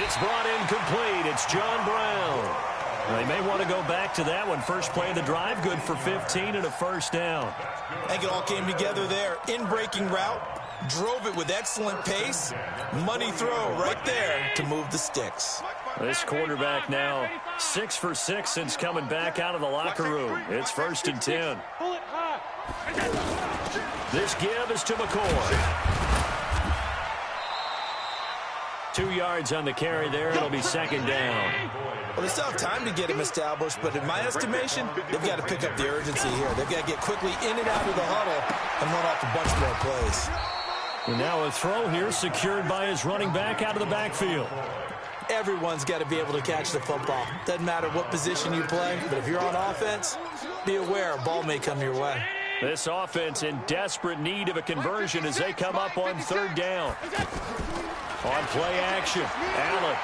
Speaker 1: It's brought in complete. It's John Brown. They may want to go back to that one. First play of the drive, good for 15 and a first down.
Speaker 3: I think it all came together there. In-breaking route, drove it with excellent pace. Money throw right there to move the sticks.
Speaker 1: This quarterback now 6 for 6 since coming back out of the locker room. It's 1st and 10. This give is to McCoy. 2 yards on the carry there. It'll be 2nd down.
Speaker 3: Well, they still have time to get him established, but in my estimation, they've got to pick up the urgency here. They've got to get quickly in and out of the huddle and run off a bunch more plays.
Speaker 1: And now a throw here secured by his running back out of the backfield.
Speaker 3: Everyone's got to be able to catch the football. Doesn't matter what position you play, but if you're on offense, be aware a ball may come your way.
Speaker 1: This offense in desperate need of a conversion as they come up on 3rd down. On play action, Allen.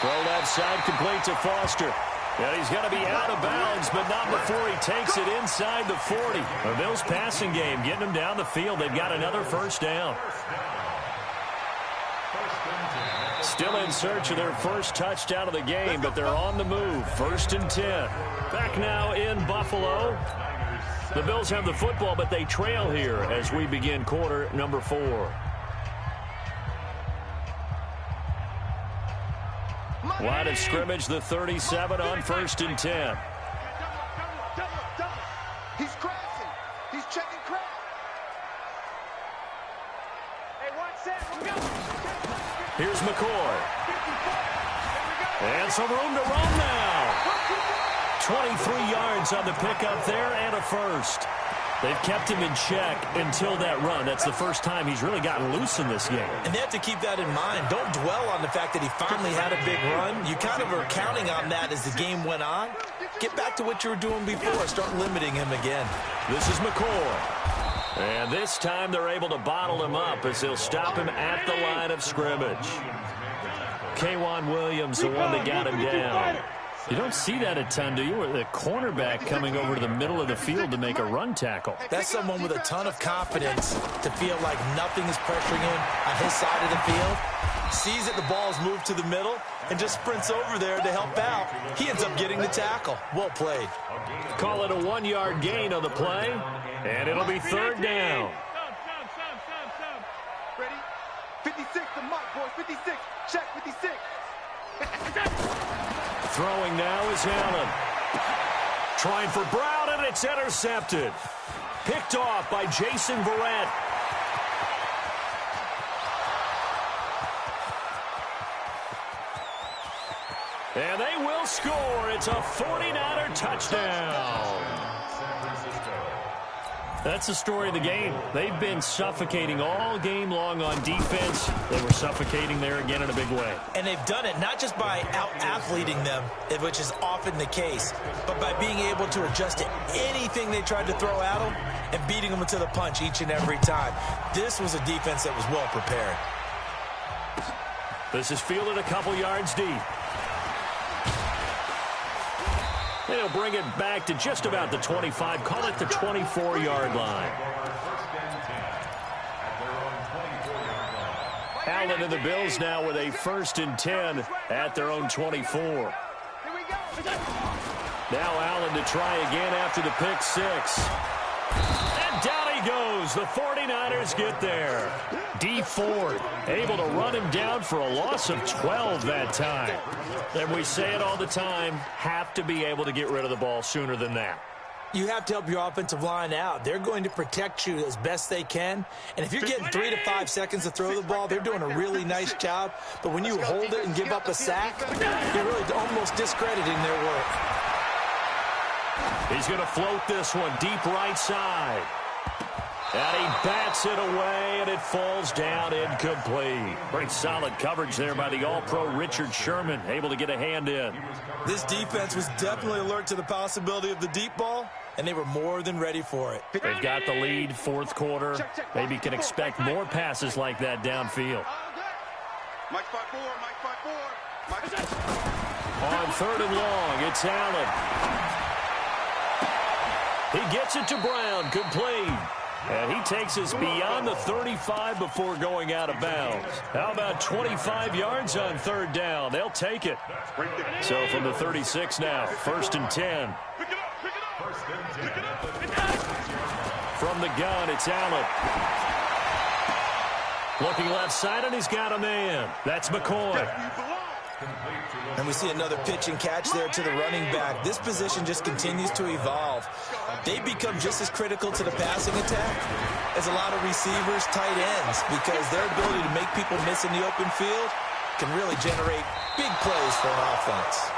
Speaker 1: Throw left side, complete to Foster. And he's going to be out of bounds, but not before he takes it inside the 40. The Bills passing game getting them down the field. They've got another first down. Still in search of their first touchdown of the game, but they're on the move. 1st and 10. Back now in Buffalo. The Bills have the football, but they trail here as we begin quarter number 4. Line of scrimmage, the 37 on 1st and 10.
Speaker 2: He's crashing. He's checking crash. Hey, watch that.
Speaker 1: Here's McCoy. And some room to run now. 23 yards on the pickup there and a first. They've kept him in check until that run. That's the first time he's really gotten loose in this game.
Speaker 3: And they have to keep that in mind. Don't dwell on the fact that he finally had a big run. You kind of are counting on that as the game went on. Get back to what you were doing before. Start limiting him again.
Speaker 1: This is McCoy. And this time they're able to bottle him up as they'll stop him at the line of scrimmage. K'Wan Williams, the one that got him down. You don't see that a ton, do you? The cornerback coming over to the middle of the field to make a run tackle.
Speaker 3: That's someone with a ton of confidence to feel like nothing is pressuring him on his side of the field. Sees that the ball's moved to the middle and just sprints over there to help out. He ends up getting the tackle. Well played.
Speaker 1: Call it a 1-yard gain on the play, and it'll be 3rd down.
Speaker 2: Ready? 56 to Mike, boys. 56. Check 56.
Speaker 1: Throwing now is Allen. Trying for Brown, and it's intercepted. Picked off by Jason Verrett. And they will score. It's a 49er touchdown. That's the story of the game. They've been suffocating all game long on defense. They were suffocating there again in a big way.
Speaker 3: And they've done it not just by out-athleting them, which is often the case, but by being able to adjust to anything they tried to throw at them and beating them to the punch each and every time. This was a defense that was well prepared.
Speaker 1: This is fielded a couple yards deep. They'll bring it back to just about the 25. Call it the 24-yard line. Allen and the Bills now with a 1st and 10 at their own 24. Now Allen to try again after the pick 6. And down he goes. The 49ers get there. D Ford able to run him down for a loss of 12 that time. And we say it all the time, have to be able to get rid of the ball sooner than that.
Speaker 3: You have to help your offensive line out. They're going to protect you as best they can. And if you're getting 3 to 5 seconds to throw the ball, they're doing a really nice job. But when you hold it and give up a sack, you're really almost discrediting their work.
Speaker 1: He's going to float this one deep right side. And he bats it away, and it falls down incomplete. Pretty solid coverage there by the All-Pro Richard Sherman, able to get a hand in.
Speaker 3: This defense was definitely alert to the possibility of the deep ball, and they were more than ready for it.
Speaker 1: They've got the lead, fourth quarter. Maybe can expect more passes like that downfield.
Speaker 2: Mike 5-4, Mike 5-4.
Speaker 1: On third and long, it's Allen. He gets it to Brown, complete. And he takes us beyond the 35 before going out of bounds. How about 25 yards on third down? They'll take it. So from the 36 now, 1st and 10. From the gun, it's Allen. Looking left side, and he's got a man. That's McCoy.
Speaker 3: And we see another pitch and catch there to the running back. This position just continues to evolve. They become just as critical to the passing attack as a lot of receivers, tight ends, because their ability to make people miss in the open field can really generate big plays for an offense.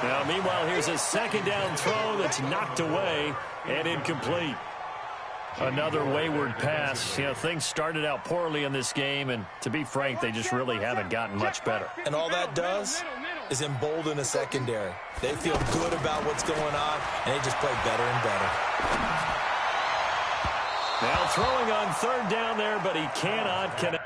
Speaker 1: Now, meanwhile, here's a second down throw that's knocked away and incomplete. Another wayward pass. You know, things started out poorly in this game, and to be frank, they just really haven't gotten much better.
Speaker 3: And all that does is embolden a secondary. They feel good about what's going on, and they just play better and better.
Speaker 1: Now throwing on third down there, but he cannot connect.